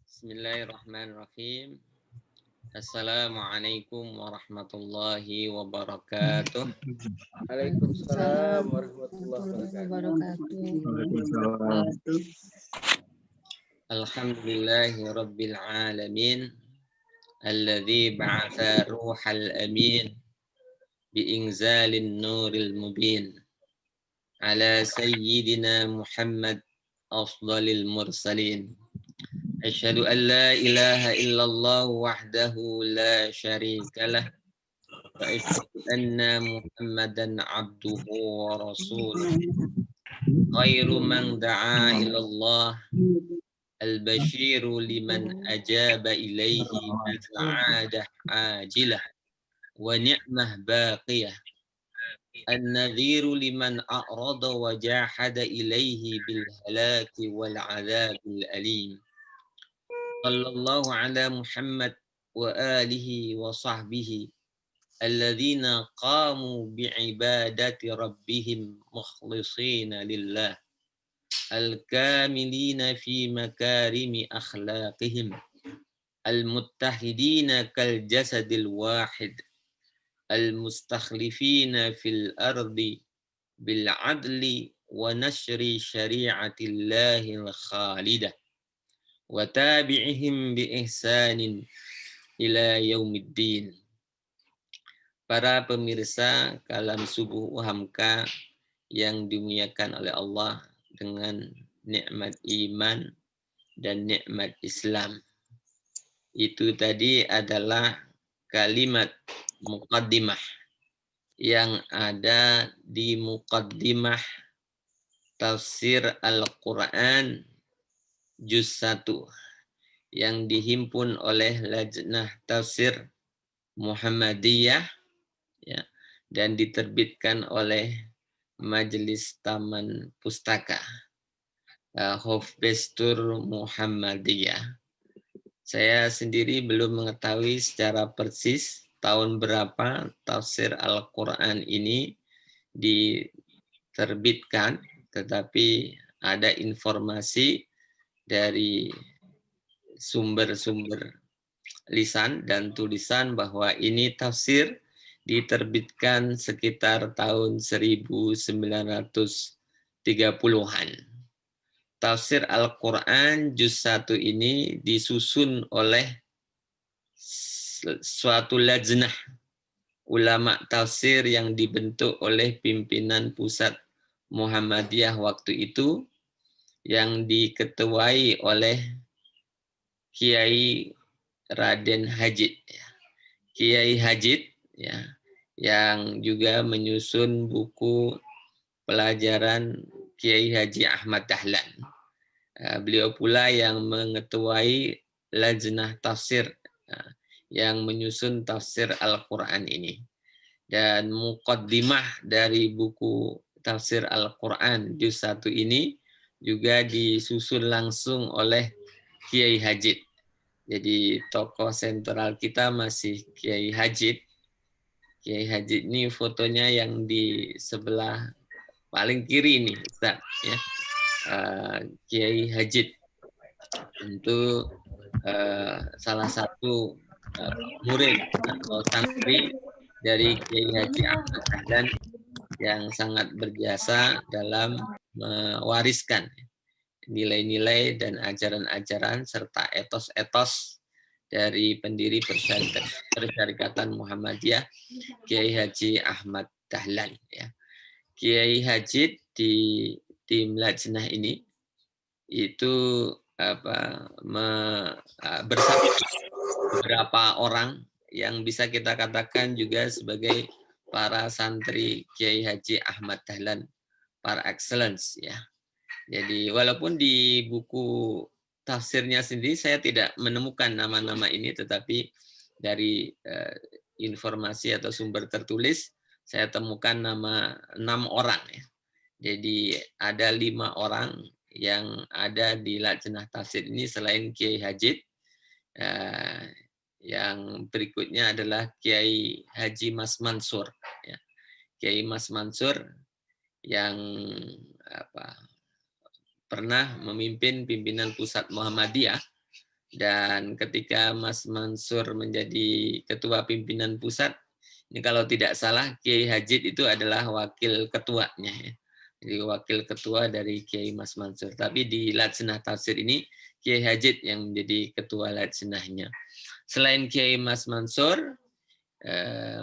Bismillahirrahmanirrahim. Assalamualaikum warahmatullahi wabarakatuh. Waalaikumsalam warahmatullahi wabarakatuh. Waalaikumsalam. Alhamdulillahi rabbil alamin. Alladzi ba'atha ruhal amin biinzalin nuril mubin ala sayyidina Muhammad afdalil mursalin. Asyhadu an la ilaha illallah wahdahu la syarika lah wa asyhadu anna Muhammadan abduhu wa rasuluh. Khairu man da'a ilallah al-bashiru liman ajaba ilaihi bil-'adah ajilah wa ni'mah baqiyah. An-nadhiru liman a'rada wa jahada ilaihi bil-halaki wal-'adzabil alim. Sallallahu ala Muhammad wa alihi wa sahbihi alladzina qamu bi'ibadati rabbihim mukhlishina lillah al-kamilina fi makarimi akhlaqihim al-muttahidina kal jasadil wahid al-mustakhlifina fil ardi bil adli wa nashri syari'atillahil khalidah wa tabi'ihim bi ihsanin ila yaumiddin. Para pemirsa Kalam Subuh UHAMKA yang dimuliakan oleh Allah dengan nikmat iman dan nikmat Islam. Itu tadi adalah kalimat muqaddimah yang ada di muqaddimah tafsir Al-Quran juz 1 yang dihimpun oleh Lajnah Tafsir Muhammadiyah ya, dan diterbitkan oleh Majelis Taman Pustaka Hofbestur Muhammadiyah. Saya sendiri belum mengetahui secara persis tahun berapa tafsir Al-Quran ini diterbitkan, tetapi ada informasi dari sumber-sumber lisan dan tulisan bahwa ini tafsir diterbitkan sekitar tahun 1930-an. Tafsir Al-Quran juz 1 ini disusun oleh suatu lajnah ulama tafsir yang dibentuk oleh pimpinan pusat Muhammadiyah waktu itu yang diketuai oleh Kiai Raden Hajid. Kiai Hajid ya, yang juga menyusun buku pelajaran Kiai Haji Ahmad Dahlan. Beliau pula yang mengetuai lajnah tafsir yang menyusun tafsir Al-Quran ini. Dan muqaddimah dari buku tafsir Al-Quran juz 1 ini juga disusun langsung oleh Kiai Hajid. Jadi tokoh sentral kita masih Kiai Hajid. Kiai Hajid ini fotonya yang di sebelah paling kiri ini, Ustaz, ya. Kiai Hajid tentu salah satu murid atau santri dari Kiai Haji Ahmad Dahlan yang sangat berjasa dalam mewariskan nilai-nilai dan ajaran-ajaran serta etos-etos dari pendiri Persyarikatan Muhammadiyah Kiai Haji Ahmad Dahlan ya. Kiai Hajid di tim lajnah ini itu bersama beberapa orang yang bisa kita katakan juga sebagai para santri Kiai Haji Ahmad Dahlan par excellence ya. Jadi walaupun di buku tafsirnya sendiri saya tidak menemukan nama-nama ini, tetapi dari informasi atau sumber tertulis saya temukan nama 6 orang ya. Jadi ada 5 orang yang ada di lajnah tafsir ini selain Kiai Hajid. Yang berikutnya adalah Kiai Haji Mas Mansur. Ya. Kiai Mas Mansur yang pernah memimpin pimpinan pusat Muhammadiyah, dan ketika Mas Mansur menjadi ketua pimpinan pusat, ini kalau tidak salah Kiai Hajid itu adalah wakil ketuanya, ya. Jadi wakil ketua dari Kiai Mas Mansur. Tapi di Lajnah Tafsir ini Kiai Hajid yang menjadi ketua Lajnahnya. Selain Kiai Mas Mansur,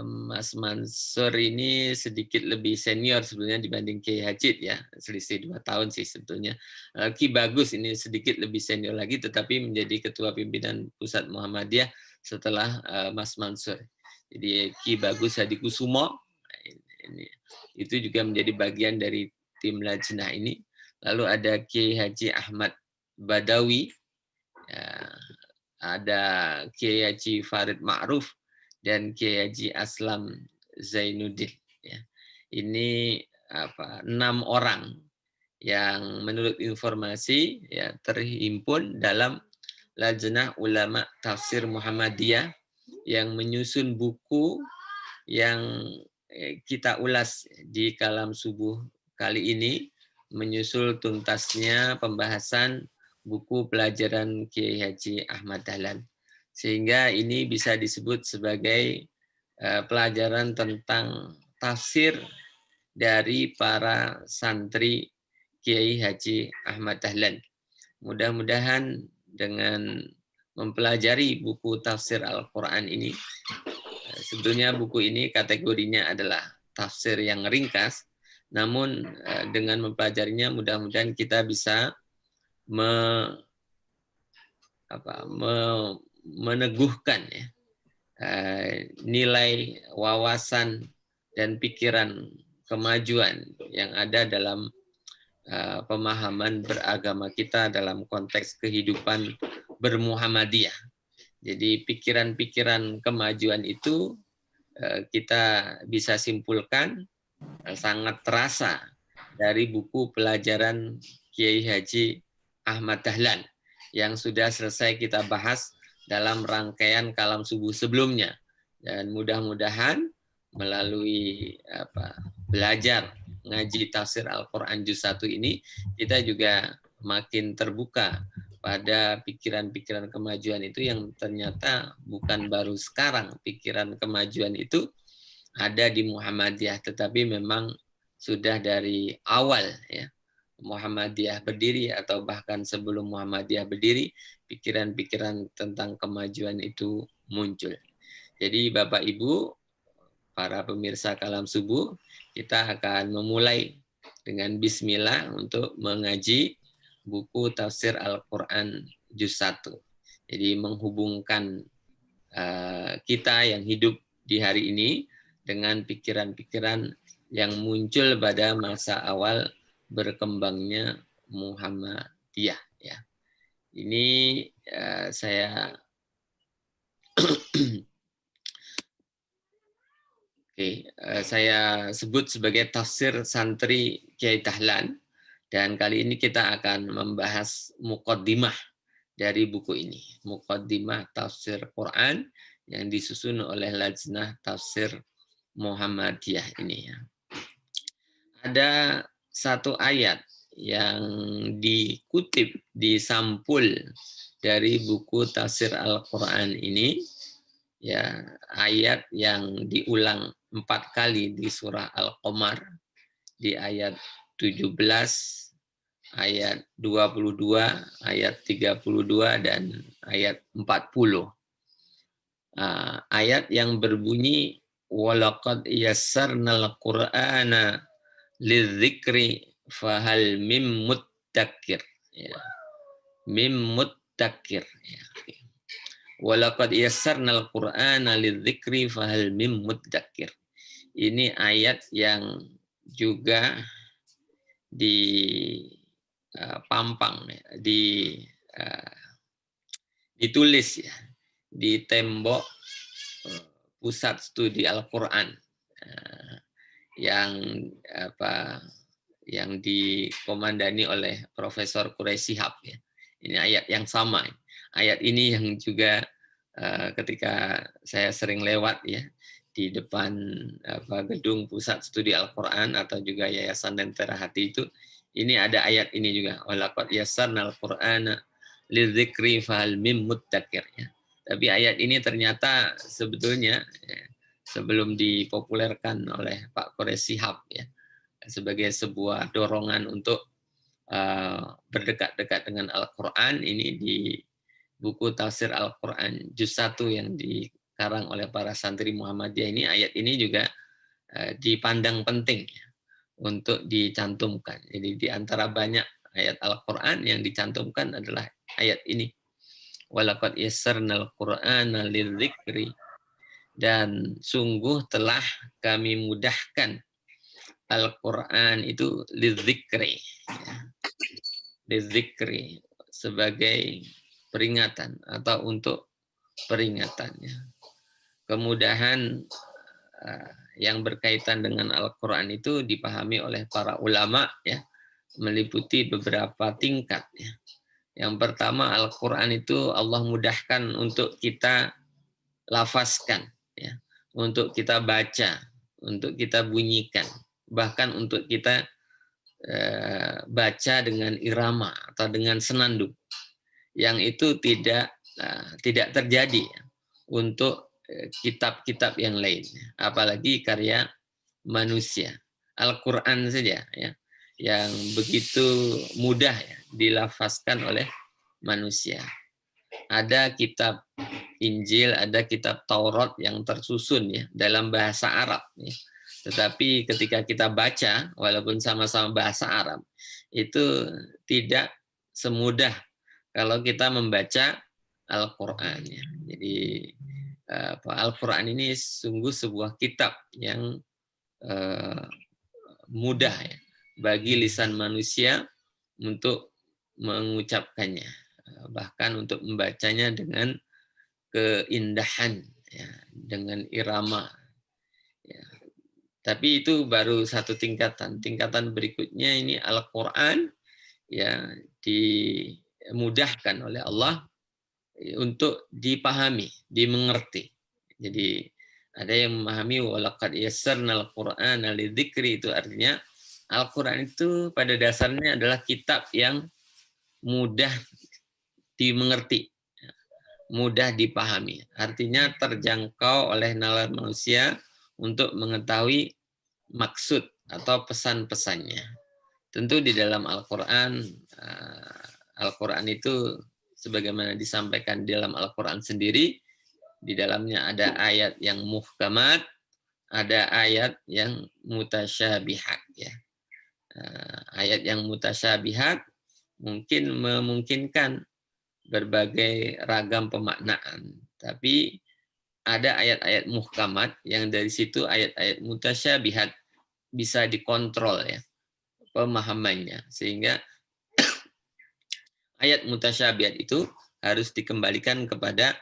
Mas Mansur ini sedikit lebih senior sebenarnya dibanding Kiai Hajid, ya, selisih 2 tahun sih sebetulnya. Ki Bagus ini sedikit lebih senior lagi, tetapi menjadi ketua pimpinan pusat Muhammadiyah setelah Mas Mansur. Jadi Ki Bagus Hadikusumo ini itu juga menjadi bagian dari tim Lajnah ini. Lalu ada Kiai Haji Ahmad Badawi, ya, ada Kiai Haji Farid Ma'ruf, dan Kiai Haji Aslam Zainuddin. Ya. Ini 6 orang yang menurut informasi ya terhimpun dalam Lajnah Ulama Tafsir Muhammadiyah yang menyusun buku yang kita ulas di Kalam Subuh kali ini, menyusul tuntasnya pembahasan buku pelajaran Kiai Haji Ahmad Dahlan. Sehingga ini bisa disebut sebagai pelajaran tentang tafsir dari para santri Kiai Haji Ahmad Dahlan. Mudah-mudahan dengan mempelajari buku tafsir Al-Quran ini, sebetulnya buku ini kategorinya adalah tafsir yang ringkas, namun dengan mempelajarinya mudah-mudahan kita bisa meneguhkan ya, nilai, wawasan, dan pikiran kemajuan yang ada dalam pemahaman beragama kita dalam konteks kehidupan bermuhammadiyah. Jadi pikiran-pikiran kemajuan itu kita bisa simpulkan sangat terasa dari buku pelajaran Kiai Haji Ahmad Dahlan yang sudah selesai kita bahas dalam rangkaian Kalam Subuh sebelumnya. Dan mudah-mudahan melalui belajar ngaji tafsir Al-Quran Juz 1 ini, kita juga makin terbuka pada pikiran-pikiran kemajuan itu yang ternyata bukan baru sekarang. Pikiran kemajuan itu ada di Muhammadiyah, tetapi memang sudah dari awal ya Muhammadiyah berdiri atau bahkan sebelum Muhammadiyah berdiri, pikiran-pikiran tentang kemajuan itu muncul. Jadi Bapak Ibu, para pemirsa Kalam Subuh, kita akan memulai dengan bismillah untuk mengaji buku tafsir Al-Quran Juz 1. Jadi menghubungkan kita yang hidup di hari ini dengan pikiran-pikiran yang muncul pada masa awal berkembangnya Muhammadiyah. Ya. Ini saya saya sebut sebagai tafsir santri Kiai Dahlan, dan kali ini kita akan membahas muqaddimah dari buku ini, muqaddimah tafsir Quran yang disusun oleh Lajnah Tafsir Muhammadiyah ini. Ada satu ayat yang dikutip di sampul dari buku tafsir Al-Quran ini, ya, ayat yang diulang 4 kali di surah Al-Qamar, di ayat 17, ayat 22, ayat 32, dan ayat 40. Ayat yang berbunyi, وَلَقَدْ يَسَّرْنَا الْقُرْآنَ لِلذِّكْرِ فَهَلْ مِن مُدَّكِّرٍ. Mim muddakir. Walaqad yassarnal Qur'ana lidzikri fahal mim muddakir. Ini ayat yang juga dipampang, ditulis ya di tembok pusat studi Al-Quran yang dikomandani oleh Profesor Quraisy Shihab ya. Ini ayat yang sama. Ayat ini yang juga ketika saya sering lewat ya di depan gedung pusat studi Al-Quran atau juga Yayasan Lentera Hati Ini ada ayat ini juga. Walaqad yassarnal Qur'ana lidzikri fahal mim muddakir. Ya. Tapi ayat ini ternyata sebetulnya ya, sebelum dipopulerkan oleh Pak Quraish Shihab ya, sebagai sebuah dorongan untuk berdekat-dekat dengan Al-Quran, ini di buku tafsir Al-Quran Juz 1 yang dikarang oleh para santri Muhammadiyah ini, ayat ini juga dipandang penting ya, untuk dicantumkan. Jadi di antara banyak ayat Al-Quran yang dicantumkan adalah ayat ini. Walaqad yassarnal Qur'ana lidzikri, dan sungguh telah kami mudahkan Al-Quran itu lidzikri, ya. Lidzikri sebagai peringatan atau untuk peringatannya. Kemudahan yang berkaitan dengan Al-Quran itu dipahami oleh para ulama ya, meliputi beberapa tingkat ya. Yang pertama, Al-Quran itu Allah mudahkan untuk kita lafazkan ya, untuk kita baca, untuk kita bunyikan, bahkan untuk kita baca dengan irama atau dengan senandung, yang itu tidak terjadi untuk kitab-kitab yang lain, apalagi karya manusia. Al-Quran saja ya, yang begitu mudah ya, dilafazkan oleh manusia. Ada kitab Injil, ada kitab Taurat yang tersusun ya dalam bahasa Arab ya. Tetapi ketika kita baca, walaupun sama-sama bahasa Arab, itu tidak semudah kalau kita membaca Al-Quran ya. Jadi Al-Quran ini sungguh sebuah kitab yang mudah ya bagi lisan manusia untuk mengucapkannya, bahkan untuk membacanya dengan keindahan ya, dengan irama ya. Tapi itu baru satu tingkatan. Tingkatan berikutnya ini Al-Quran ya, dimudahkan oleh Allah untuk dipahami, dimengerti. Jadi ada yang memahami walaqad yassarnal Qur'ana lidzikri, itu artinya Al-Quran itu pada dasarnya adalah kitab yang mudah dimengerti, mudah dipahami. Artinya terjangkau oleh nalar manusia untuk mengetahui maksud atau pesan-pesannya. Tentu di dalam Al-Quran, Al-Quran itu sebagaimana disampaikan di dalam Al-Quran sendiri, di dalamnya ada ayat yang muhkamat, ada ayat yang mutasyabihat ya. Ayat yang mutasyabihat mungkin memungkinkan berbagai ragam pemaknaan, tapi ada ayat-ayat muhkamat yang dari situ ayat-ayat mutasyabihat bisa dikontrol ya pemahamannya, sehingga ayat mutasyabihat itu harus dikembalikan kepada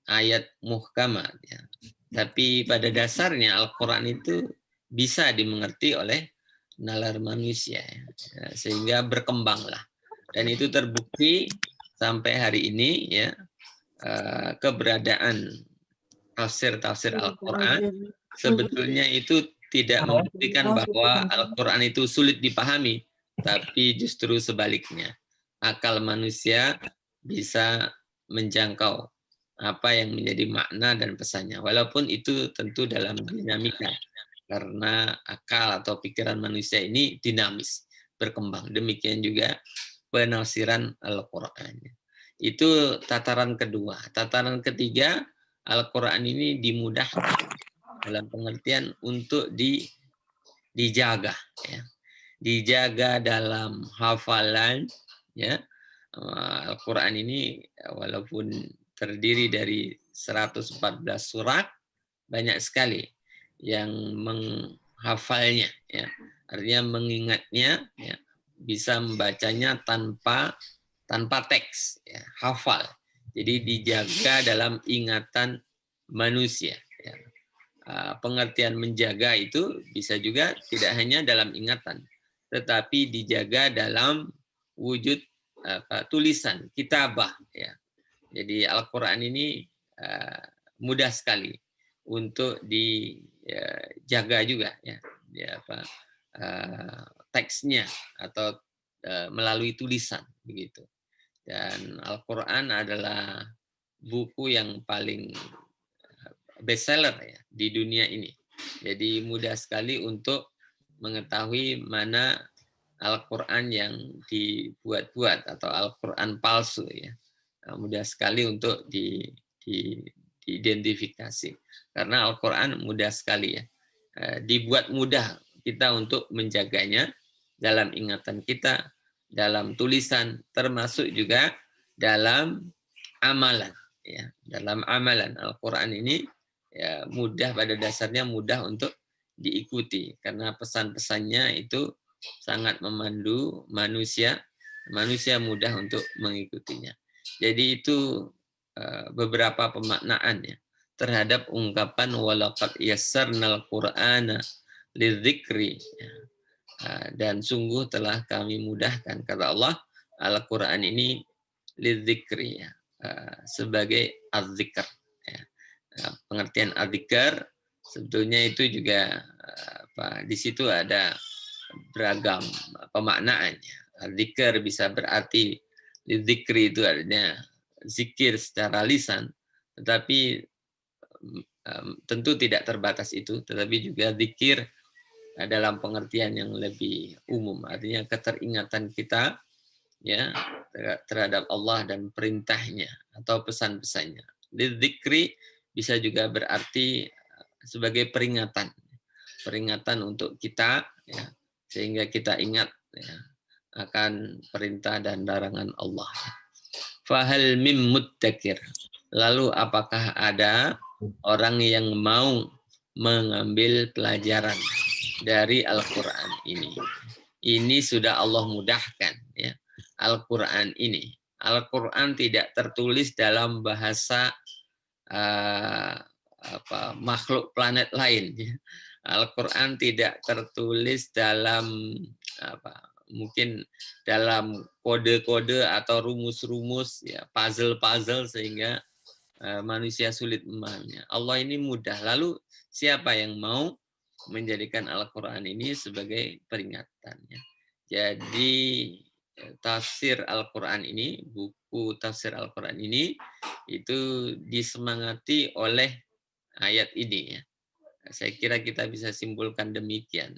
ayat muhkamat ya. Tapi pada dasarnya Al-Quran itu bisa dimengerti oleh nalar manusia ya. Sehingga berkembanglah, dan itu terbukti sampai hari ini ya, keberadaan tafsir-tafsir Al-Quran sebetulnya itu tidak membuktikan bahwa Al-Quran itu sulit dipahami, tapi justru sebaliknya. Akal manusia bisa menjangkau apa yang menjadi makna dan pesannya. Walaupun itu tentu dalam dinamika, karena akal atau pikiran manusia ini dinamis, berkembang. Demikian juga penafsiran Al-Quran. Itu tataran kedua. Tataran ketiga, Al-Quran ini dimudahkan dalam pengertian untuk dijaga ya. Dijaga dalam hafalan ya. Al-Quran ini walaupun terdiri dari 114 surat, banyak sekali yang menghafalnya ya. Artinya mengingatnya ya, bisa membacanya tanpa teks ya, hafal. Jadi dijaga dalam ingatan manusia ya. Pengertian menjaga itu bisa juga tidak hanya dalam ingatan, tetapi dijaga dalam wujud tulisan, kitabah ya. Jadi Al-Quran ini mudah sekali untuk dijaga juga ya, teksnya atau melalui tulisan begitu. Dan Al-Qur'an adalah buku yang paling bestseller ya di dunia ini. Jadi mudah sekali untuk mengetahui mana Al-Qur'an yang dibuat-buat atau Al-Qur'an palsu ya. Mudah sekali untuk diidentifikasi. Karena Al-Qur'an mudah sekali ya. Dibuat mudah kita untuk menjaganya dalam ingatan kita, dalam tulisan, termasuk juga dalam amalan ya. Dalam amalan Al-Qur'an ini ya mudah, pada dasarnya mudah untuk diikuti karena pesan-pesannya itu sangat memandu manusia mudah untuk mengikutinya. Jadi itu beberapa pemaknaan ya terhadap ungkapan walaqad yassarnal qur'ana lidzikri, dan sungguh telah kami mudahkan, kata Allah, Al-Qur'an ini lidzikri ya, sebagai az-zikr ya. Pengertian az-zikr sebetulnya itu juga di situ ada beragam pemaknaannya. Az-zikr bisa berarti lidzikri itu artinya zikir secara lisan, tetapi tentu tidak terbatas itu, tetapi juga zikir dalam pengertian yang lebih umum, artinya keteringatan kita ya terhadap Allah dan perintahnya atau pesan-pesannya. Lidzikri bisa juga berarti sebagai peringatan untuk kita ya, sehingga kita ingat ya, akan perintah dan larangan Allah. Fahal mim muddakir. Lalu apakah ada orang yang mau mengambil pelajaran dari Al-Qur'an ini? Ini sudah Allah mudahkan ya. Al-Qur'an ini. Al-Qur'an tidak tertulis dalam bahasa makhluk planet lain. Al-Qur'an tidak tertulis dalam mungkin dalam kode-kode atau rumus-rumus ya, puzzle-puzzle sehingga manusia sulit memahaminya. Allah ini mudah. Lalu siapa yang mau menjadikan Al-Qur'an ini sebagai peringatan ya. Jadi tafsir Al-Qur'an ini, buku tafsir Al-Qur'an ini itu disemangati oleh ayat ini ya. Saya kira kita bisa simpulkan demikian.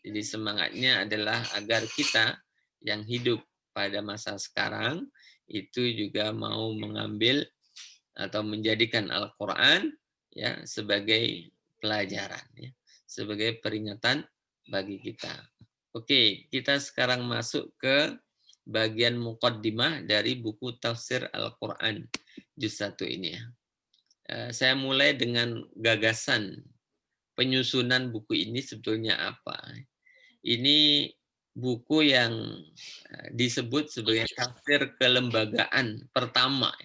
Jadi semangatnya adalah agar kita yang hidup pada masa sekarang itu juga mau mengambil atau menjadikan Al-Qur'an ya sebagai pelajaran ya, sebagai peringatan bagi kita. Oke, kita sekarang masuk ke bagian muqaddimah dari buku tafsir Al-Qur'an juz 1 ini ya. Saya mulai dengan gagasan penyusunan buku ini sebetulnya apa. Ini buku yang disebut sebagai tafsir kelembagaan pertama.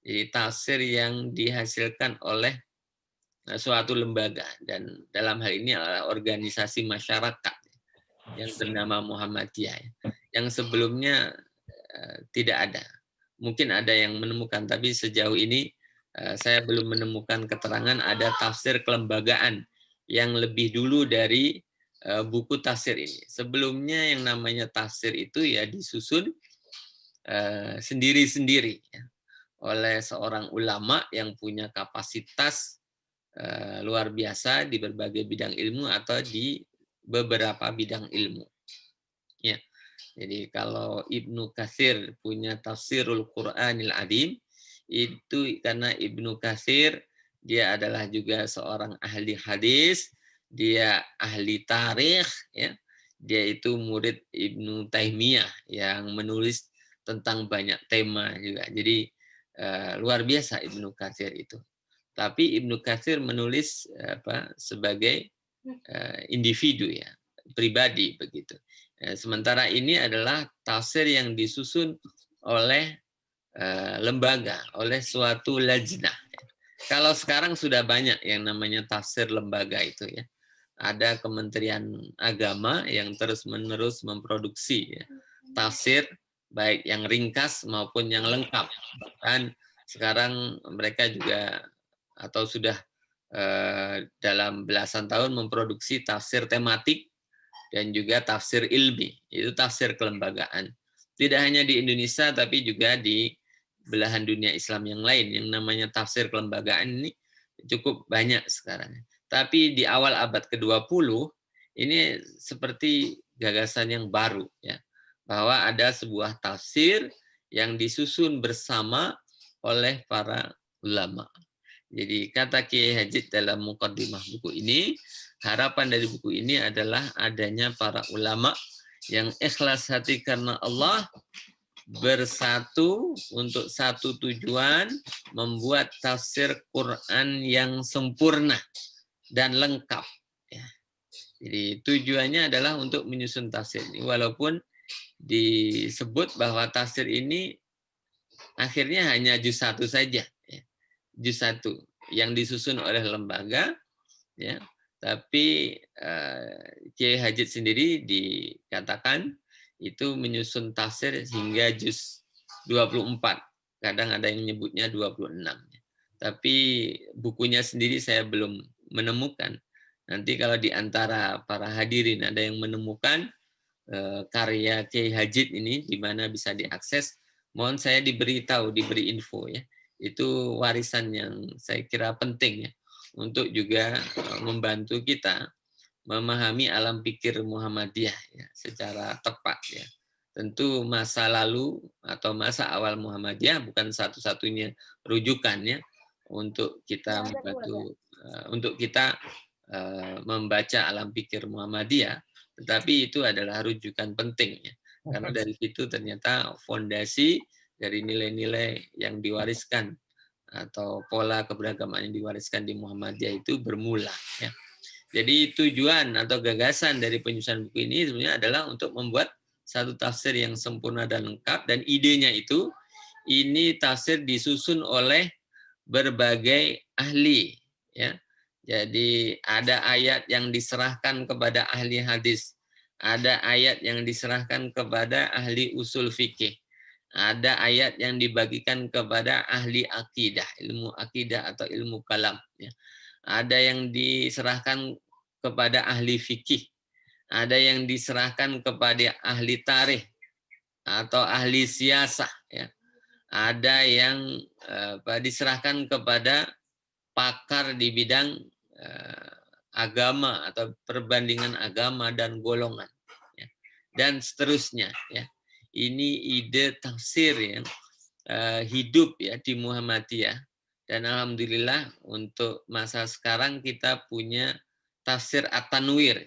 Jadi tafsir yang dihasilkan oleh suatu lembaga, dan dalam hal ini adalah organisasi masyarakat yang bernama Muhammadiyah. Yang sebelumnya tidak ada. Mungkin ada yang menemukan, tapi sejauh ini saya belum menemukan keterangan ada tafsir kelembagaan yang lebih dulu dari buku tafsir ini. Sebelumnya yang namanya tafsir itu ya disusun sendiri-sendiri ya, oleh seorang ulama yang punya kapasitas luar biasa di berbagai bidang ilmu atau di beberapa bidang ilmu. Ya. Jadi kalau Ibnu Katsir punya Tafsirul Qur'anil Adzim, itu karena Ibnu Katsir dia adalah juga seorang ahli hadis, dia ahli tarikh ya. Dia itu murid Ibnu Taimiyah yang menulis tentang banyak tema juga. Jadi luar biasa Ibnu Katsir itu. Tapi Ibnu Katsir menulis sebagai individu ya, pribadi begitu. Sementara ini adalah tafsir yang disusun oleh lembaga, oleh suatu lajnah. Kalau sekarang sudah banyak yang namanya tafsir lembaga itu ya. Ada Kementerian Agama yang terus-menerus memproduksi ya, tafsir baik yang ringkas maupun yang lengkap. Bahkan sekarang mereka juga atau sudah dalam belasan tahun memproduksi tafsir tematik dan juga tafsir ilmi, itu tafsir kelembagaan. Tidak hanya di Indonesia tapi juga di belahan dunia Islam yang lain yang namanya tafsir kelembagaan ini cukup banyak sekarang. Tapi di awal abad ke-20 ini seperti gagasan yang baru ya, bahwa ada sebuah tafsir yang disusun bersama oleh para ulama. Jadi kata Kiai Hajid dalam mukaddimah buku ini, harapan dari buku ini adalah adanya para ulama yang ikhlas hati karena Allah, bersatu untuk satu tujuan, membuat tafsir Quran yang sempurna dan lengkap. Ya. Jadi tujuannya adalah untuk menyusun tafsir ini, walaupun disebut bahwa tafsir ini akhirnya hanya juz 1 saja, ya. Juz 1 yang disusun oleh lembaga, ya. Tapi Kiai Hajid sendiri dikatakan itu menyusun tafsir hingga juz 24. Kadang ada yang menyebutnya 26. Tapi bukunya sendiri saya belum menemukan. Nanti kalau di antara para hadirin ada yang menemukan karya Kiai Hajid ini di mana bisa diakses, mohon saya diberitahu, diberi info ya. Itu warisan yang saya kira penting ya untuk juga membantu kita memahami alam pikir Muhammadiyah ya, secara tepat ya. Tentu masa lalu atau masa awal Muhammadiyah bukan satu-satunya rujukan ya untuk kita membantu untuk kita membaca alam pikir Muhammadiyah, tetapi itu adalah rujukan penting ya. Karena dari situ ternyata fondasi dari nilai-nilai yang diwariskan atau pola keberagaman yang diwariskan di Muhammadiyah itu bermula ya. Jadi tujuan atau gagasan dari penyusunan buku ini sebenarnya adalah untuk membuat satu tafsir yang sempurna dan lengkap, dan idenya itu ini tafsir disusun oleh berbagai ahli ya. Jadi ada ayat yang diserahkan kepada ahli hadis, ada ayat yang diserahkan kepada ahli usul fikih, ada ayat yang dibagikan kepada ahli akidah, ilmu akidah atau ilmu kalam ya. Ada yang diserahkan kepada ahli fikih, ada yang diserahkan kepada ahli tarikh atau ahli siasah ya. Ada yang diserahkan kepada pakar di bidang agama atau perbandingan agama dan golongan ya. Dan seterusnya ya. Ini ide tafsir yang hidup ya di Muhammadiyah, dan alhamdulillah untuk masa sekarang kita punya tafsir At-Tanwir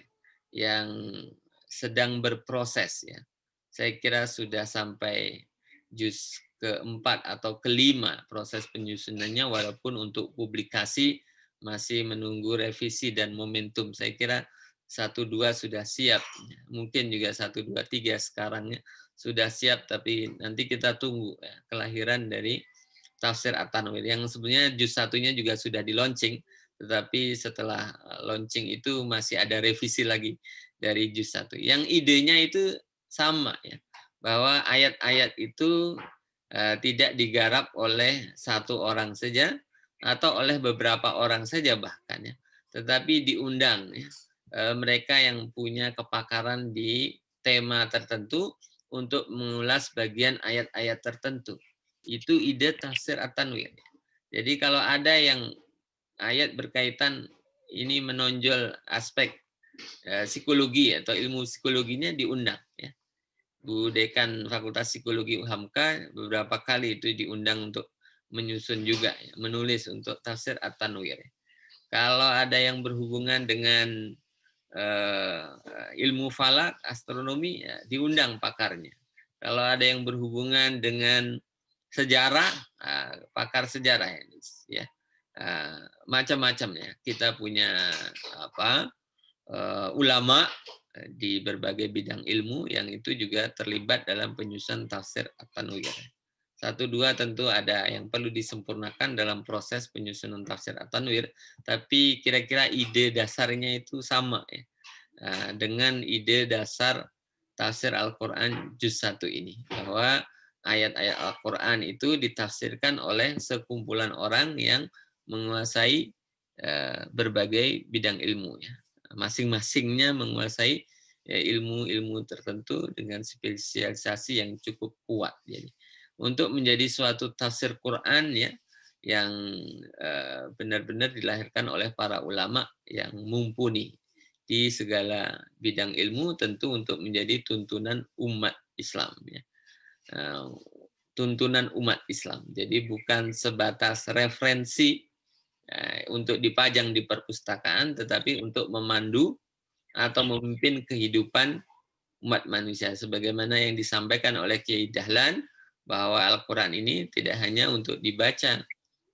yang sedang berproses ya. Saya kira sudah sampai juz keempat atau kelima proses penyusunannya, walaupun untuk publikasi masih menunggu revisi dan momentum. Saya kira 1-2 sudah siap, mungkin juga 1-2-3 sekarang sudah siap, tapi nanti kita tunggu ya, kelahiran dari tafsir At-Tanwir yang sebenarnya juz 1-nya juga sudah di launching, tetapi setelah launching itu masih ada revisi lagi dari juz 1. Yang idenya itu sama ya, bahwa ayat-ayat itu tidak digarap oleh satu orang saja atau oleh beberapa orang saja bahkan ya, tetapi diundang ya, mereka yang punya kepakaran di tema tertentu untuk mengulas bagian ayat-ayat tertentu. Itu ide tafsir At-Tanwir. Jadi kalau ada yang ayat berkaitan ini menonjol aspek psikologi atau ilmu psikologinya, diundang ya. Bu Dekan Fakultas Psikologi UHAMKA beberapa kali itu diundang untuk menyusun juga, ya, menulis untuk tafsir At-Tanwir. Kalau ada yang berhubungan dengan ilmu falak, astronomi, ya, diundang pakarnya. Kalau ada yang berhubungan dengan sejarah, pakar sejarah ya, macam-macam ya. Kita punya ulama di berbagai bidang ilmu yang itu juga terlibat dalam penyusunan tafsir At-Tanwir. 1-2 tentu ada yang perlu disempurnakan dalam proses penyusunan tafsir At-Tanwir, tapi kira-kira ide dasarnya itu sama ya, dengan ide dasar tafsir Al-Quran juz 1 ini, bahwa ayat-ayat Al-Quran itu ditafsirkan oleh sekumpulan orang yang menguasai berbagai bidang ilmu ya. Masing-masingnya menguasai ya, ilmu-ilmu tertentu dengan spesialisasi yang cukup kuat. Jadi untuk menjadi suatu tafsir Quran ya yang benar-benar dilahirkan oleh para ulama yang mumpuni di segala bidang ilmu, tentu untuk menjadi tuntunan umat Islam ya. Tuntunan umat Islam. Jadi bukan sebatas referensi untuk dipajang di perpustakaan, tetapi untuk memandu atau memimpin kehidupan umat manusia. Sebagaimana yang disampaikan oleh Kiai Dahlan, bahwa Al-Quran ini tidak hanya untuk dibaca,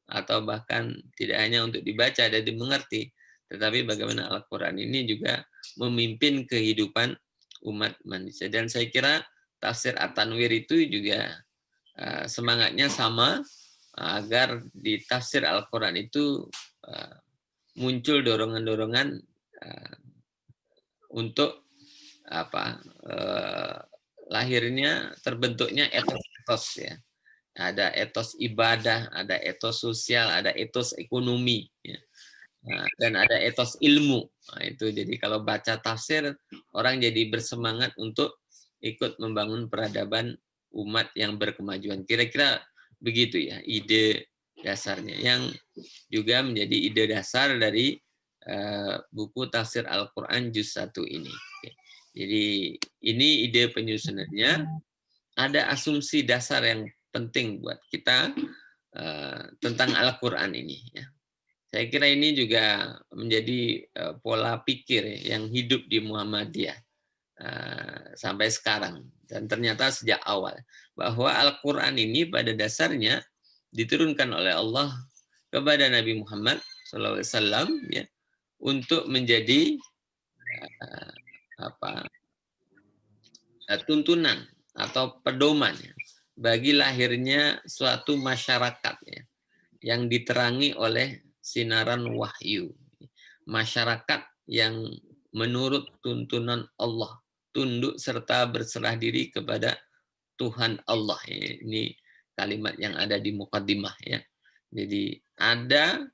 atau bahkan tidak hanya untuk dibaca dan dimengerti, tetapi bagaimana Al-Quran ini juga memimpin kehidupan umat manusia. Dan saya kira tafsir At-Tanwir itu juga semangatnya sama, agar di tafsir Al-Quran itu muncul dorongan-dorongan untuk lahirnya, terbentuknya etos-etos ya. Ada etos ibadah, ada etos sosial, ada etos ekonomi ya. Dan ada etos ilmu. Nah, itu jadi kalau baca tafsir, orang jadi bersemangat untuk ikut membangun peradaban umat yang berkemajuan. Kira-kira begitu ya ide dasarnya, yang juga menjadi ide dasar dari buku tafsir Al-Quran Juz 1 ini. Jadi ini ide penyusunannya. Ada asumsi dasar yang penting buat kita tentang Al-Quran ini. Ya. Saya kira ini juga menjadi pola pikir yang hidup di Muhammadiyah sampai sekarang. Dan ternyata sejak awal. Bahwa Al-Quran ini pada dasarnya diturunkan oleh Allah kepada Nabi Muhammad SAW ya, untuk menjadi tuntunan atau pedoman ya, bagi lahirnya suatu masyarakat ya, yang diterangi oleh sinaran wahyu. Masyarakat yang menurut tuntunan Allah, tunduk serta berserah diri kepada Tuhan Allah. Ini kalimat yang ada di mukaddimah ya. Jadi ada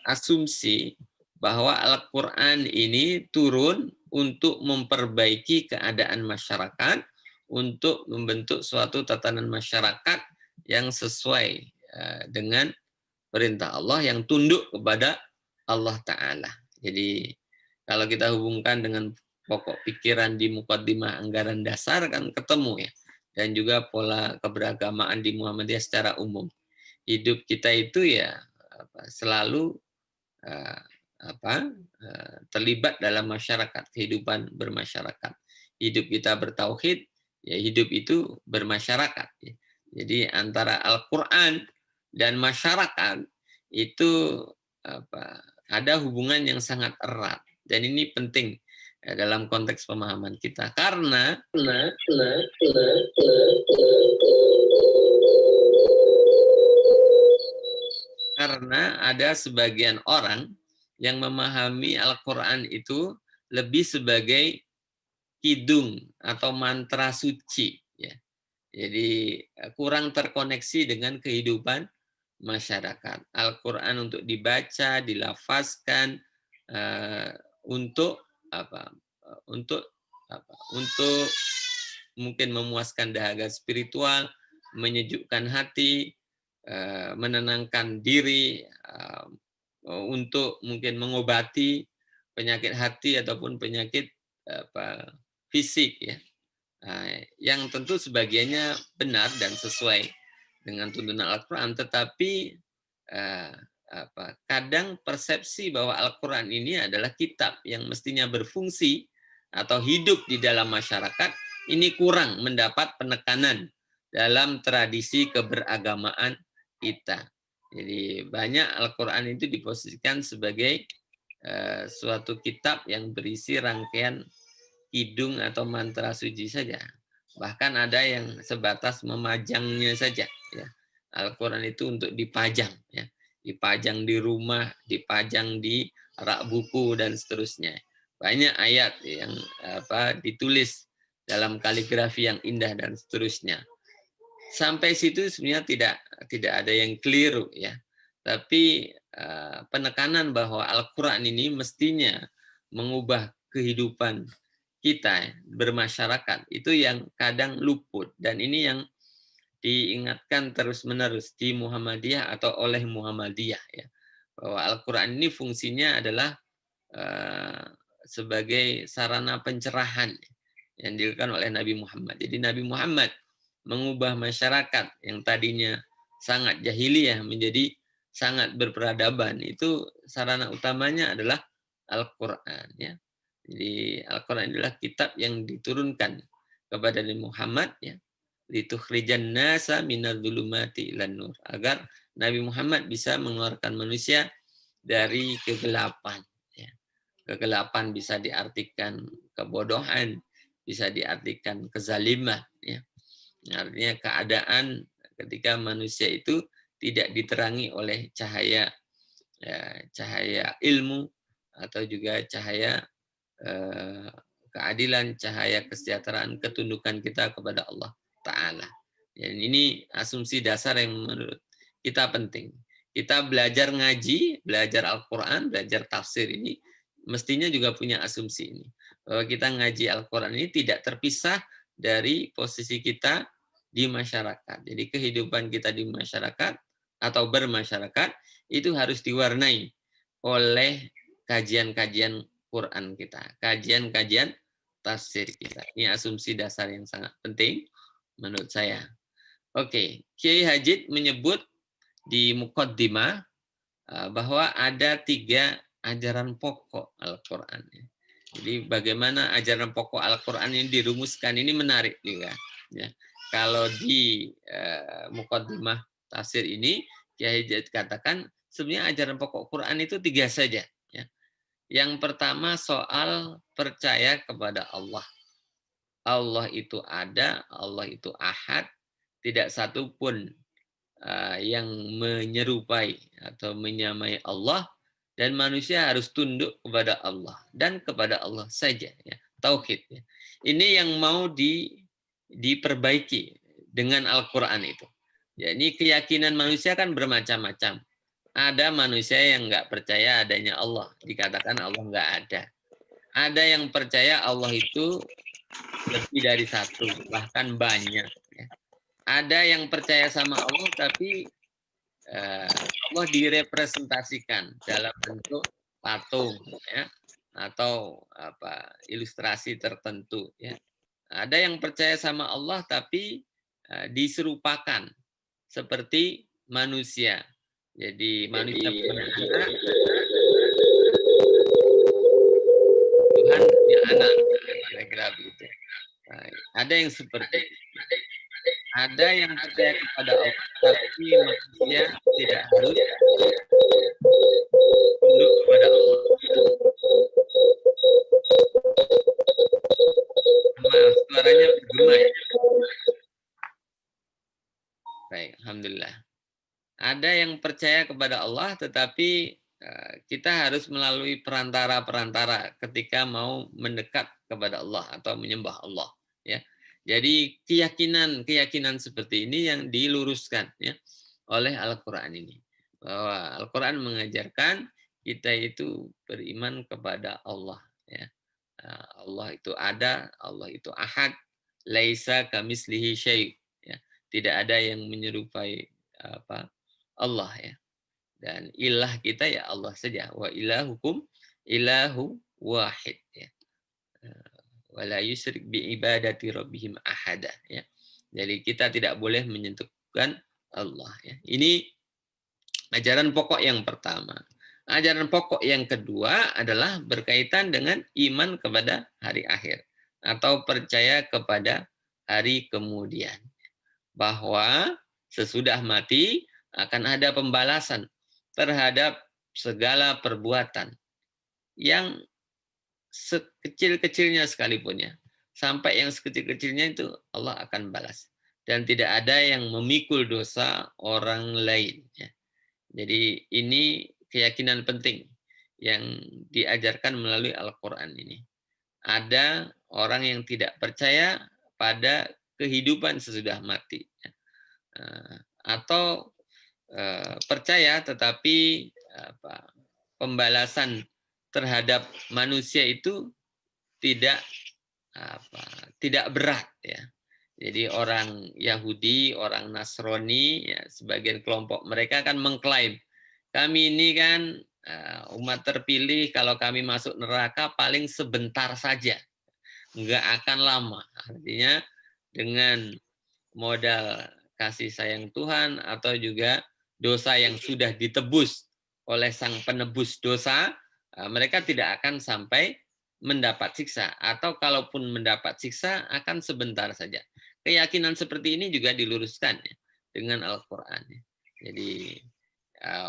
asumsi bahwa Al-Quran ini turun untuk memperbaiki keadaan masyarakat, untuk membentuk suatu tatanan masyarakat yang sesuai dengan perintah Allah, yang tunduk kepada Allah Ta'ala. Jadi kalau kita hubungkan dengan pokok pikiran di mukaddimah anggaran dasar kan ketemu ya. Dan juga pola keberagamaan di Muhammadiyah secara umum. Hidup kita itu ya selalu terlibat dalam masyarakat, kehidupan bermasyarakat. Hidup kita bertauhid, ya hidup itu bermasyarakat. Jadi antara Al-Quran dan masyarakat itu ada hubungan yang sangat erat. Dan ini penting dalam konteks pemahaman kita. Karena ada sebagian orang yang memahami Al-Quran itu lebih sebagai kidung atau mantra suci. Ya. Jadi kurang terkoneksi dengan kehidupan masyarakat. Al-Quran untuk dibaca, dilafazkan, untuk mungkin memuaskan dahaga spiritual, menyejukkan hati, menenangkan diri, untuk mungkin mengobati penyakit hati ataupun penyakit fisik ya. Yang tentu sebagiannya benar dan sesuai dengan tuntunan Al-Quran, tetapi kadang persepsi bahwa Al-Quran ini adalah kitab yang mestinya berfungsi atau hidup di dalam masyarakat, ini kurang mendapat penekanan dalam tradisi keberagamaan kita. Jadi banyak Al-Quran itu diposisikan sebagai suatu kitab yang berisi rangkaian kidung atau mantra suci saja. Bahkan ada yang sebatas memajangnya saja. Ya. Al-Quran itu untuk dipajang. Ya. Dipajang di rumah, dipajang di rak buku, dan seterusnya. Banyak ayat yang ditulis dalam kaligrafi yang indah dan seterusnya. Sampai situ sebenarnya tidak ada yang keliru ya. Tapi penekanan bahwa Al-Quran ini mestinya mengubah kehidupan kita bermasyarakat itu yang kadang luput, dan ini yang diingatkan terus-menerus di Muhammadiyah atau oleh Muhammadiyah, ya, bahwa Al-Quran ini fungsinya adalah sebagai sarana pencerahan yang dilakukan oleh Nabi Muhammad. Jadi Nabi Muhammad mengubah masyarakat yang tadinya sangat jahiliyah menjadi sangat berperadaban. Itu sarana utamanya adalah Al-Quran, ya. Jadi Al-Quran adalah kitab yang diturunkan kepada Nabi Muhammad, ya, litukhrijan nasa minadz-dzulumati ilan nur, agar Nabi Muhammad bisa mengeluarkan manusia dari kegelapan, ya. Kegelapan bisa diartikan kebodohan, bisa diartikan kezaliman, ya. Artinya keadaan ketika manusia itu tidak diterangi oleh cahaya, ya, cahaya ilmu atau juga cahaya keadilan, cahaya kesejahteraan, ketundukan kita kepada Allah Ta'ala. Dan ini asumsi dasar yang menurut kita penting. Kita belajar ngaji, belajar Al-Quran, belajar tafsir ini, mestinya juga punya asumsi ini. Bahwa kita ngaji Al-Quran ini tidak terpisah dari posisi kita di masyarakat. Jadi kehidupan kita di masyarakat atau bermasyarakat itu harus diwarnai oleh kajian-kajian Quran kita, kajian-kajian tafsir kita. Ini asumsi dasar yang sangat penting menurut saya. Oke, Kiai Hajid menyebut di Muqaddimah bahwa ada 3 ajaran pokok Al-Quran. Jadi bagaimana ajaran pokok Al-Quran ini dirumuskan, ini menarik juga. Ya. Kalau di Muqaddimah tafsir ini, Kiai Hajid katakan sebenarnya ajaran pokok Quran itu 3 saja. Ya. Yang pertama soal percaya kepada Allah. Allah itu ada, Allah itu ahad, tidak satu pun yang menyerupai atau menyamai Allah, dan manusia harus tunduk kepada Allah dan kepada Allah saja, ya. Tauhid, ya. Ini yang mau diperbaiki dengan Al-Qur'an itu. Ya, ini keyakinan manusia kan bermacam-macam. Ada manusia yang nggak percaya adanya Allah, dikatakan Allah nggak ada. Ada yang percaya Allah itu lebih dari satu, bahkan banyak, ya. Ada yang percaya sama Allah tapi Allah direpresentasikan dalam bentuk patung, ya, atau ilustrasi tertentu, ya. Ada yang percaya sama Allah tapi diserupakan seperti manusia. Jadi manusia punya anak, Tuhan punya anak, kira-kira begitu. Ada yang seperti itu. Ada yang percaya kepada Allah, tapi manusia tidak harus tunduk kepada Allah. Suaranya bergema, ya. Baik, alhamdulillah. Ada yang percaya kepada Allah, tetapi kita harus melalui perantara-perantara ketika mau mendekat kepada Allah atau menyembah Allah, ya. Jadi keyakinan seperti ini yang diluruskan, ya, oleh Al-Quran ini. Bahwa Al-Quran mengajarkan kita itu beriman kepada Allah, ya. Allah itu ada, Allah itu ahad, laisa kamislihi syai', ya. Tidak ada yang menyerupai Allah, ya. Dan ilah kita ya Allah saja. Wa ilahukum ilahu wahid, ya. Wala yusyrik bi ibadati rabbihim ahada, ya. Jadi kita tidak boleh menyentuhkan Allah, ya. Ini ajaran pokok yang pertama. Ajaran pokok yang kedua adalah berkaitan dengan iman kepada hari akhir atau percaya kepada hari kemudian. Bahwa sesudah mati akan ada pembalasan terhadap segala perbuatan yang sekecil-kecilnya sekalipun, ya. Sampai yang sekecil-kecilnya itu Allah akan balas. Dan tidak ada yang memikul dosa orang lain, ya. Jadi ini keyakinan penting yang diajarkan melalui Al-Quran ini. Ada orang yang tidak percaya pada kehidupan sesudah mati, ya. Atau percaya tetapi pembalasan terhadap manusia itu tidak tidak berat ya. Jadi orang Yahudi, orang Nasrani, ya, sebagian kelompok mereka kan mengklaim kami ini kan umat terpilih, kalau kami masuk neraka paling sebentar saja, nggak akan lama. Artinya dengan modal kasih sayang Tuhan atau juga dosa yang sudah ditebus oleh Sang Penebus dosa, mereka tidak akan sampai mendapat siksa, atau kalaupun mendapat siksa akan sebentar saja. Keyakinan seperti ini juga diluruskan ya, dengan Al-Quran. Jadi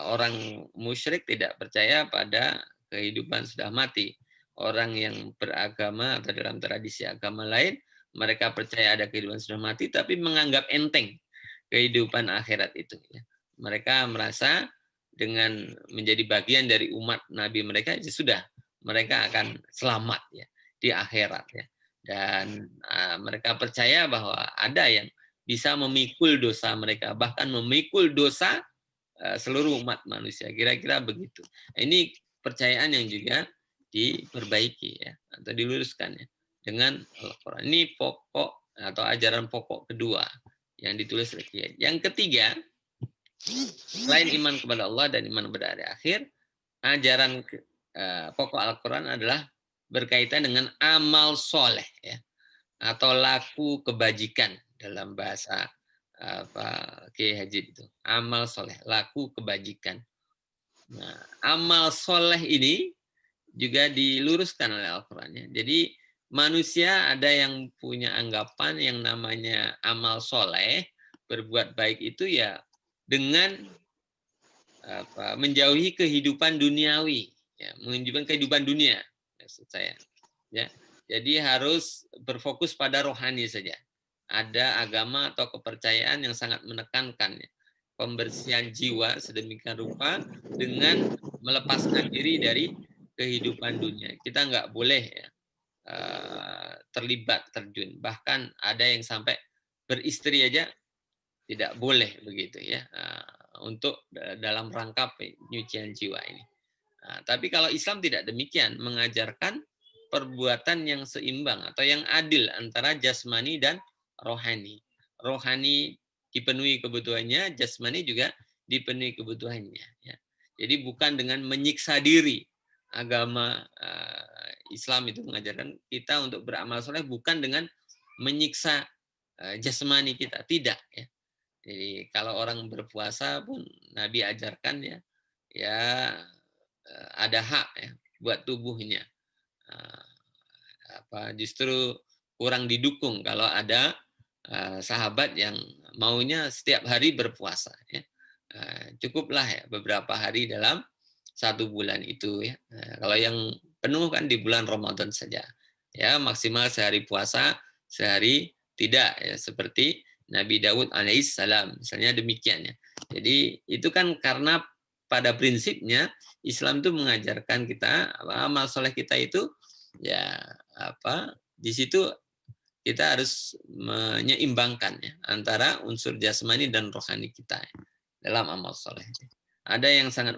orang musyrik tidak percaya pada kehidupan sudah mati. Orang yang beragama atau dalam tradisi agama lain, mereka percaya ada kehidupan sudah mati, tapi menganggap enteng kehidupan akhirat itu. Ya. Mereka merasa dengan menjadi bagian dari umat Nabi mereka, ya sudah, mereka akan selamat ya di akhirat. Ya. Dan mereka percaya bahwa ada yang bisa memikul dosa mereka, bahkan memikul dosa seluruh umat manusia. Kira-kira begitu. Ini percayaan yang juga diperbaiki ya, atau diluruskan ya, dengan Al-Quran. Ini pokok atau ajaran pokok kedua yang ditulis oleh Kiai. Yang ketiga, selain iman kepada Allah dan iman kepada hari akhir, ajaran pokok Al-Quran adalah berkaitan dengan amal soleh ya, atau laku kebajikan dalam bahasa Kiai Haji itu. Amal soleh, laku kebajikan. Nah, amal soleh ini juga diluruskan oleh Al-Quran. Jadi manusia ada yang punya anggapan yang namanya amal soleh, berbuat baik itu ya dengan menjauhi kehidupan duniawi, ya, menunjukkan kehidupan dunia, maksud saya. Ya, jadi harus berfokus pada rohani saja. Ada agama atau kepercayaan yang sangat menekankan ya, pembersihan jiwa sedemikian rupa dengan melepaskan diri dari kehidupan dunia. Kita nggak boleh ya, terlibat terjun. Bahkan ada yang sampai beristri aja tidak boleh begitu ya, untuk dalam rangka penyucian jiwa ini. Tapi kalau Islam tidak demikian, mengajarkan perbuatan yang seimbang atau yang adil antara jasmani dan rohani. Rohani dipenuhi kebutuhannya, jasmani juga dipenuhi kebutuhannya. Ya. Jadi bukan dengan menyiksa diri. Agama Islam itu mengajarkan kita untuk beramal soleh bukan dengan menyiksa jasmani kita, tidak. Ya. Jadi kalau orang berpuasa pun Nabi ajarkan ya, ya ada hak ya buat tubuhnya. Justru kurang didukung kalau ada sahabat yang maunya setiap hari berpuasa. Ya. Cukuplah ya beberapa hari dalam satu bulan itu ya. Kalau yang penuh kan di bulan Ramadan saja. Ya maksimal sehari puasa, sehari tidak ya, seperti Nabi Daud alaihissalam misalnya demikian ya. Jadi itu kan karena pada prinsipnya Islam itu mengajarkan kita amal soleh kita itu ya di situ kita harus menyeimbangkan ya, antara unsur jasmani dan rohani kita ya, dalam amal soleh. Ada yang sangat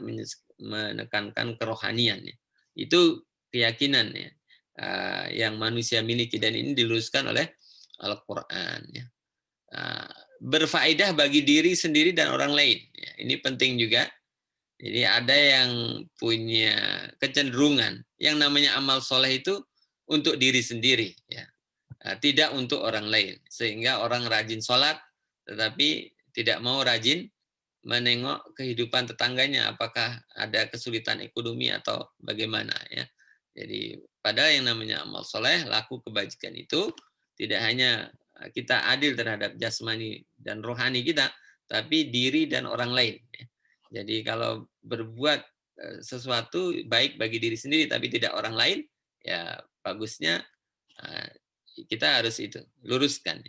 menekankan kerohanian ya. Itu keyakinan ya, yang manusia miliki dan ini diluruskan oleh Al-Quran ya. Berfaedah bagi diri sendiri dan orang lain ya. Ini penting juga. Jadi ada yang punya kecenderungan yang namanya amal soleh itu untuk diri sendiri ya, tidak untuk orang lain, sehingga orang rajin sholat tetapi tidak mau rajin menengok kehidupan tetangganya apakah ada kesulitan ekonomi atau bagaimana ya. Jadi pada yang namanya amal soleh, laku kebajikan itu tidak hanya kita adil terhadap jasmani dan rohani kita, tapi diri dan orang lain ya. Jadi kalau berbuat sesuatu baik bagi diri sendiri tapi tidak orang lain, ya bagusnya kita harus itu luruskan.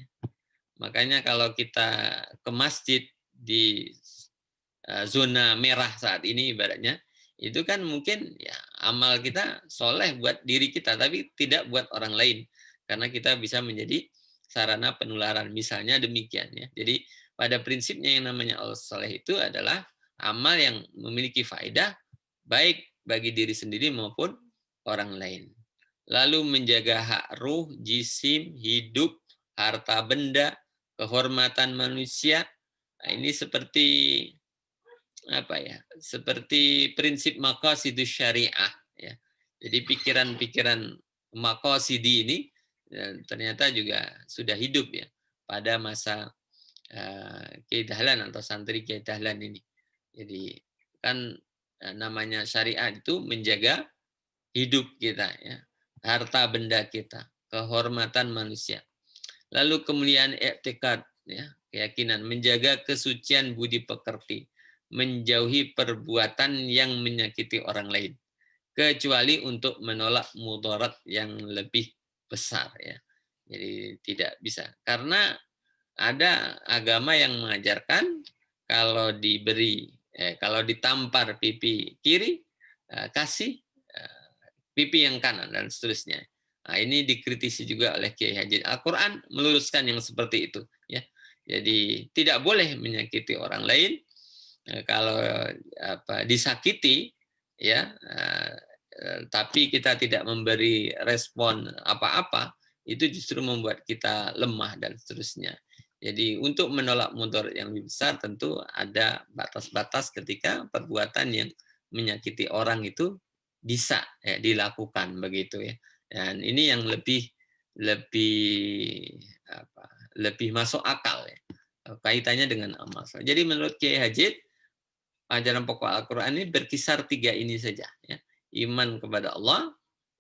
Makanya kalau kita ke masjid di zona merah saat ini ibaratnya, itu kan mungkin ya amal kita soleh buat diri kita tapi tidak buat orang lain karena kita bisa menjadi sarana penularan misalnya demikian ya. Jadi pada prinsipnya yang namanya al-soleh itu adalah amal yang memiliki faedah baik bagi diri sendiri maupun orang lain. lalu menjaga hak ruh, jisim, hidup, harta benda, kehormatan manusia. Nah, ini seperti apa ya? Seperti prinsip maqasidus syariah ya. Jadi pikiran-pikiran maqasidi ini ternyata juga sudah hidup ya pada masa Kiai Dahlan atau santri Kiai Dahlan ini. Jadi kan namanya syariat itu menjaga hidup kita ya, harta benda kita, kehormatan manusia. Lalu kemuliaan i'tikad ya, keyakinan, menjaga kesucian budi pekerti, menjauhi perbuatan yang menyakiti orang lain, kecuali untuk menolak mudarat yang lebih besar ya. Jadi tidak bisa karena ada agama yang mengajarkan kalau ditampar pipi kiri kasih pipi yang kanan dan seterusnya. Nah, ini dikritisi juga oleh Kiai Haji. Al-Quran meluruskan yang seperti itu. Ya, jadi tidak boleh menyakiti orang lain. Kalau disakiti, ya, tapi kita tidak memberi respon apa-apa, itu justru membuat kita lemah dan seterusnya. Jadi untuk menolak mudarat yang lebih besar tentu ada batas-batas ketika perbuatan yang menyakiti orang itu bisa ya, dilakukan begitu ya. Dan ini yang lebih lebih masuk akal ya. Kaitannya dengan amal. Jadi menurut Kiai Hajid, ajaran pokok Al-Quran ini berkisar 3 ini saja ya. Iman kepada Allah,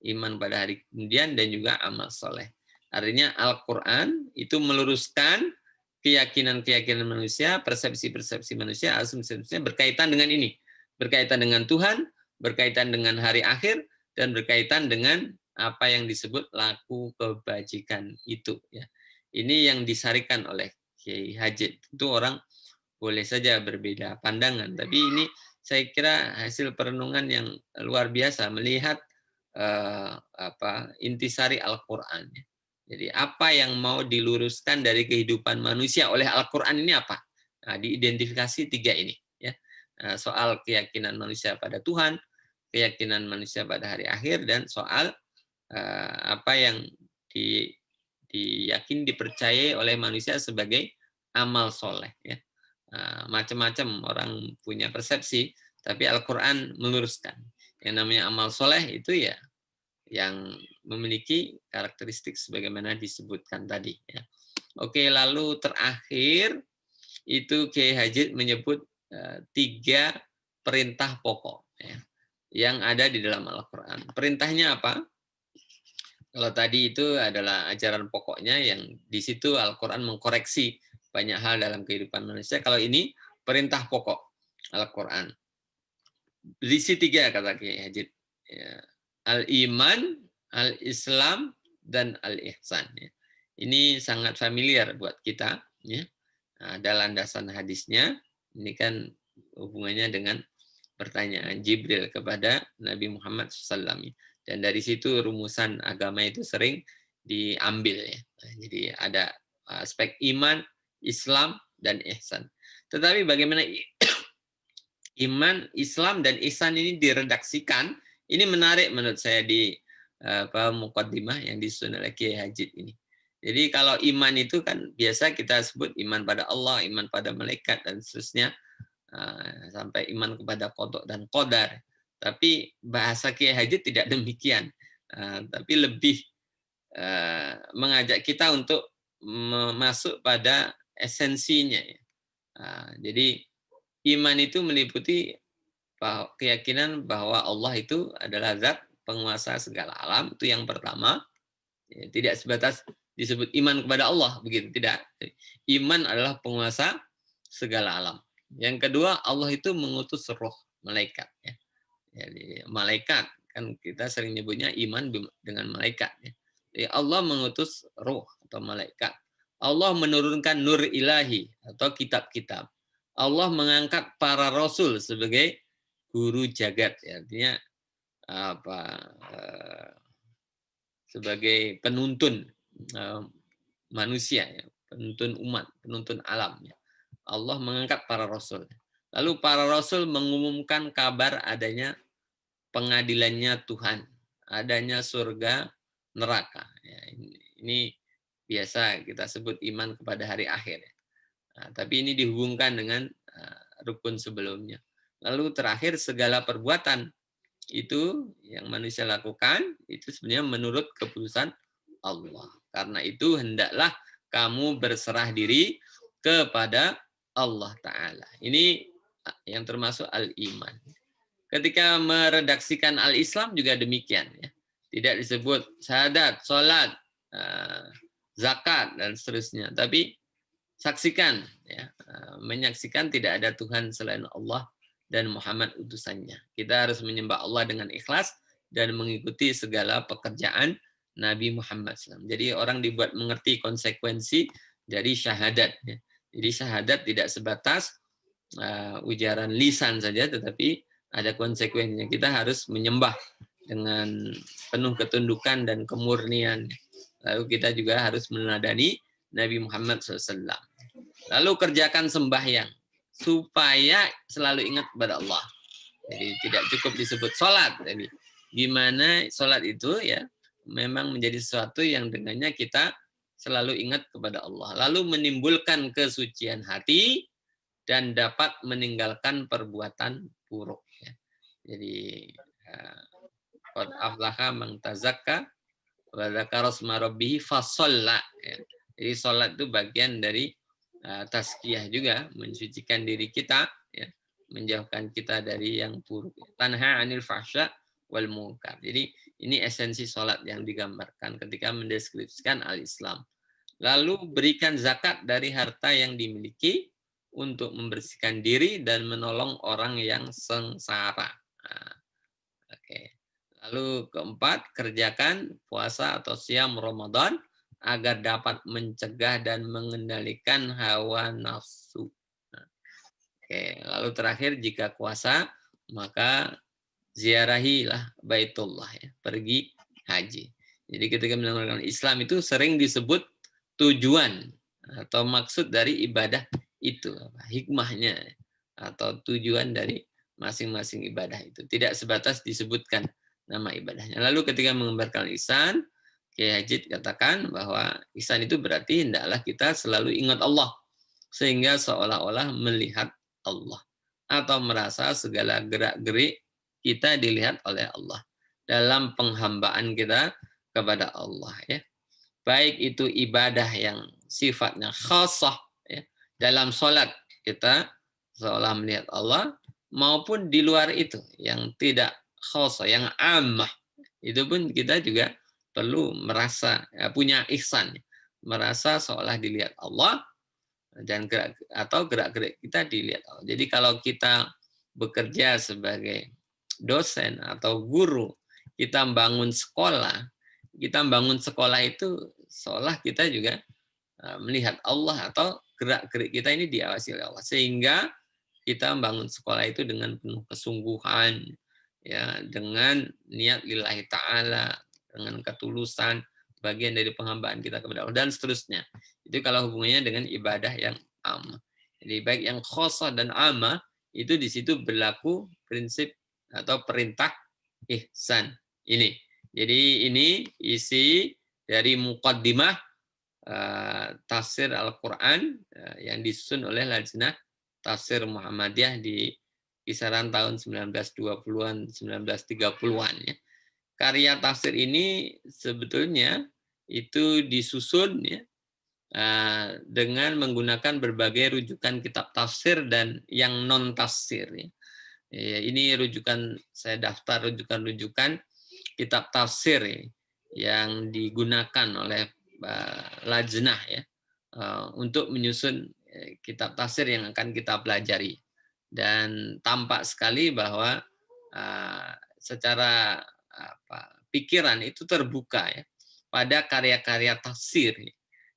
iman pada hari kemudian, dan juga amal soleh. Artinya Al-Quran itu meluruskan keyakinan-keyakinan manusia, persepsi-persepsi manusia, asumsi-asumsi berkaitan dengan ini. Berkaitan dengan Tuhan, berkaitan dengan hari akhir, dan berkaitan dengan apa yang disebut laku kebajikan itu. Ya. Ini yang disarikan oleh Kiai Hajid. Itu orang boleh saja berbeda pandangan, tapi ini saya kira hasil perenungan yang luar biasa melihat intisari Al-Quran. Jadi apa yang mau diluruskan dari kehidupan manusia oleh Al-Quran ini apa? Nah, diidentifikasi 3 ini. Ya. Soal keyakinan manusia pada Tuhan, keyakinan manusia pada hari akhir, dan soal apa yang diyakini dipercayai oleh manusia sebagai amal soleh. Ya. Macam-macam orang punya persepsi, tapi Al-Quran meluruskan. Yang namanya amal soleh itu ya yang memiliki karakteristik sebagaimana disebutkan tadi. Ya. Oke, lalu terakhir itu Kiai Hajid menyebut 3 perintah pokok ya, yang ada di dalam Al-Quran. Perintahnya apa? Kalau tadi itu adalah ajaran pokoknya yang di situ Al-Quran mengkoreksi banyak hal dalam kehidupan manusia. Kalau ini perintah pokok Al-Quran. Berisi 3 kata Kiai Hajid. Ya. Al-iman, al-islam, dan al-ihsan. Ya. Ini sangat familiar buat kita. Ya. Ada landasan hadisnya. Ini kan hubungannya dengan pertanyaan Jibril kepada Nabi Muhammad SAW. Dan dari situ rumusan agama itu sering diambil. Ya. Nah, jadi ada aspek iman, Islam, dan ihsan. Tetapi bagaimana iman, Islam, dan ihsan ini diredaksikan, ini menarik menurut saya di muqaddimah yang disusun oleh Kiai Hajid ini. Jadi kalau iman itu kan biasa kita sebut iman pada Allah, iman pada malaikat, dan seterusnya, sampai iman kepada qada dan qadar. Tapi bahasa Kiai Hajid tidak demikian. Tapi lebih mengajak kita untuk masuk pada esensinya. Jadi iman itu meliputi keyakinan bahwa Allah itu adalah zat penguasa segala alam, itu yang pertama. Tidak sebatas disebut iman kepada Allah, begitu, tidak. Iman adalah penguasa segala alam. Yang kedua, Allah itu mengutus roh, malaikat. Ya. Jadi malaikat, kan kita sering nyebutnya iman dengan malaikat. Ya. Jadi Allah mengutus roh atau malaikat. Allah menurunkan nur ilahi atau kitab-kitab. Allah mengangkat para rasul sebagai guru jagat, ya. Artinya sebagai penuntun manusia, ya. Penuntun umat, penuntun alam. Ya. Allah mengangkat para rasul. Lalu para rasul mengumumkan kabar adanya pengadilannya Tuhan, adanya surga, neraka. Ya, ini biasa kita sebut iman kepada hari akhir. Nah, tapi ini dihubungkan dengan rukun sebelumnya. Lalu terakhir, segala perbuatan itu yang manusia lakukan itu sebenarnya menurut keputusan Allah. Karena itu hendaklah kamu berserah diri kepada Allah Ta'ala. Ini yang termasuk al-iman. Ketika meredaksikan al-Islam juga demikian. Ya. Tidak disebut syahadat, sholat, zakat, dan seterusnya. Tapi saksikan, ya, menyaksikan tidak ada Tuhan selain Allah dan Muhammad utusannya. Kita harus menyembah Allah dengan ikhlas dan mengikuti segala pekerjaan Nabi Muhammad SAW. Jadi orang dibuat mengerti konsekuensi dari syahadat. Ya. Jadi syahadat tidak sebatas ujaran lisan saja, tetapi ada konsekuensinya. Kita harus menyembah dengan penuh ketundukan dan kemurnian. Lalu kita juga harus meneladani Nabi Muhammad SAW. Lalu kerjakan sembahyang supaya selalu ingat kepada Allah. Jadi tidak cukup disebut sholat. Jadi gimana sholat itu ya memang menjadi sesuatu yang dengannya kita selalu ingat kepada Allah. Lalu menimbulkan kesucian hati dan dapat meninggalkan perbuatan buruk. Ya. Jadi qad aflaha man tazakka wa dzakara asma rabbih fasalla. Ya. Jadi sholat itu bagian dari tazkiyah juga, mensucikan diri kita, ya, menjauhkan kita dari yang buruk. Tanha anil fahsya wal munkar. Jadi ini esensi sholat yang digambarkan ketika mendeskripsikan al-Islam. Lalu berikan zakat dari harta yang dimiliki untuk membersihkan diri dan menolong orang yang sengsara. Nah, oke. Lalu keempat, kerjakan puasa atau siam Ramadan agar dapat mencegah dan mengendalikan hawa nafsu. Nah, oke. Lalu terakhir, jika kuasa, maka ziarahilah Baitullah, ya, pergi haji. Jadi ketika menjalankan Islam itu sering disebut tujuan atau maksud dari ibadah itu, hikmahnya atau tujuan dari masing-masing ibadah itu. Tidak sebatas disebutkan nama ibadahnya. Lalu ketika mengembarkan ihsan, Kiai Haji katakan bahwa ihsan itu berarti hendaklah kita selalu ingat Allah sehingga seolah-olah melihat Allah atau merasa segala gerak-gerik kita dilihat oleh Allah dalam penghambaan kita kepada Allah, ya. Baik itu ibadah yang sifatnya khasah, ya, dalam sholat kita seolah melihat Allah, maupun di luar itu yang tidak khasah, yang ammah, itu pun kita juga perlu merasa punya ihsan, merasa seolah dilihat Allah dan gerak-gerik kita dilihat Allah. Jadi kalau kita bekerja sebagai dosen atau guru, kita membangun sekolah itu seolah kita juga melihat Allah atau gerak-gerik kita ini diawasi oleh Allah. Sehingga kita membangun sekolah itu dengan penuh kesungguhan, ya, dengan niat lillahi ta'ala, dengan ketulusan, bagian dari penghambaan kita kepada Allah, dan seterusnya. Itu kalau hubungannya dengan ibadah yang ammah. Jadi baik yang khosoh dan ammah, itu di situ berlaku prinsip atau perintah ihsan ini. Jadi ini isi dari muqaddimah tafsir Al-Quran yang disusun oleh Lajnah Tafsir Muhammadiyah di kisaran tahun 1920-an, 1930-an. Ya. Karya tafsir ini sebetulnya itu disusun, ya, dengan menggunakan berbagai rujukan kitab tafsir dan yang non tafsir. Ya. Ini rujukan, saya daftar rujukan-rujukan kitab tafsir, ya, yang digunakan oleh Lajnah, ya, untuk menyusun kitab tafsir yang akan kita pelajari. Dan tampak sekali bahwa secara pikiran itu terbuka, ya, pada karya-karya tafsir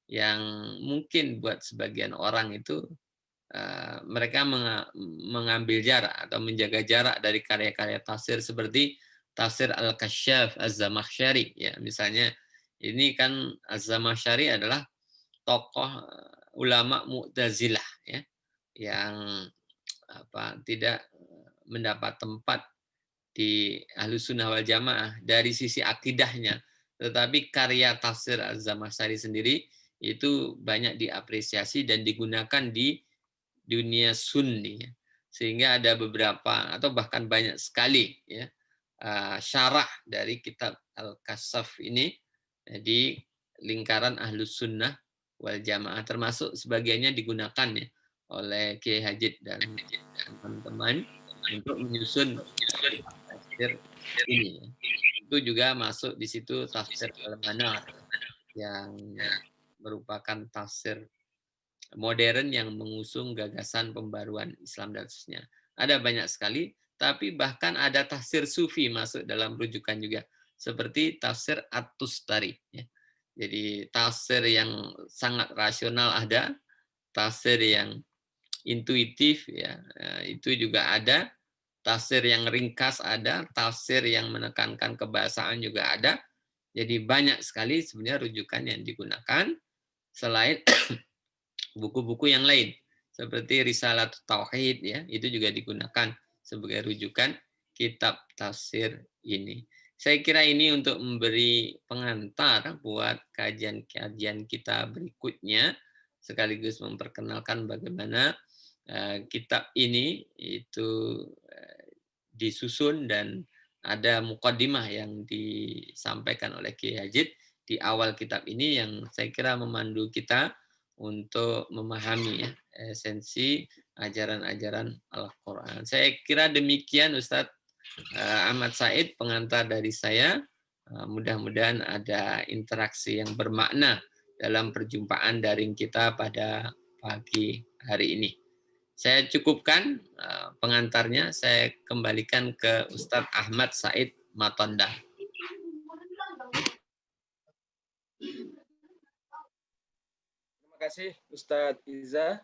yang mungkin buat sebagian orang itu mereka mengambil jarak atau menjaga jarak dari karya-karya tafsir seperti tafsir Al-Kasyaf Az-Zamakhsyari, ya. Misalnya ini kan Az-Zamakhsyari adalah tokoh ulama Mu'tazilah, ya, yang tidak mendapat tempat di Ahlus Sunnah wal Jamaah dari sisi akidahnya, tetapi karya tafsir Az-Zamakhsyari sendiri itu banyak diapresiasi dan digunakan di dunia Sunni, sehingga ada beberapa atau bahkan banyak sekali ya syarah dari kitab Al-Kasaf ini di lingkaran Ahlus Sunnah wal Jamaah, termasuk sebagiannya digunakan ya oleh Kiai Hajid dan teman-teman untuk menyusun tafsir ini. Itu juga masuk di situ tafsir Al-Manar yang merupakan tafsir modern yang mengusung gagasan pembaruan Islam dan seterusnya. Ada banyak sekali, tapi bahkan ada tafsir sufi masuk dalam rujukan juga, seperti tafsir At-Tustari. Ya. Jadi tafsir yang sangat rasional ada, tafsir yang intuitif ya itu juga ada, tafsir yang ringkas ada, tafsir yang menekankan kebahasaan juga ada. Jadi banyak sekali sebenarnya rujukan yang digunakan selain buku-buku yang lain seperti Risalah Tauhid ya, itu juga digunakan sebagai rujukan kitab tafsir ini. Saya kira ini untuk memberi pengantar buat kajian-kajian kita berikutnya, sekaligus memperkenalkan bagaimana kitab ini itu disusun dan ada mukaddimah yang disampaikan oleh Kiai Hajid di awal kitab ini yang saya kira memandu kita untuk memahami ya, esensi ajaran-ajaran Al-Quran. Saya kira demikian Ustadz Ahmad Said pengantar dari saya. Mudah-mudahan ada interaksi yang bermakna dalam perjumpaan daring kita pada pagi hari ini. Saya cukupkan pengantarnya, saya kembalikan ke Ustadz Ahmad Said Matonda. Terima kasih Ustadz Iza.